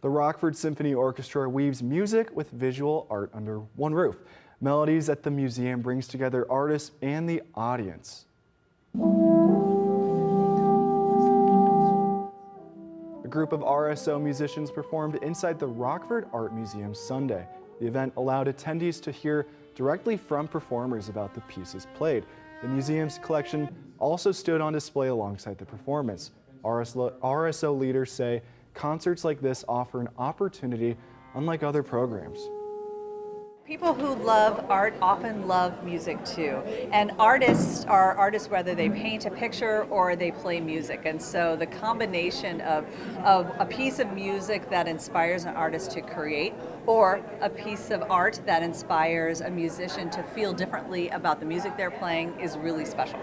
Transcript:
The Rockford Symphony Orchestra weaves music with visual art under one roof. Melodies at the museum brings together artists and the audience. A group of RSO musicians performed inside the Rockford Art Museum Sunday. The event allowed attendees to hear directly from performers about the pieces played. The museum's collection also stood on display alongside the performance. RSO leaders say concerts like this offer an opportunity unlike other programs. People who love art often love music too, and artists are artists whether they paint a picture or they play music, and so the combination of a piece of music that inspires an artist to create or a piece of art that inspires a musician to feel differently about the music they're playing is really special.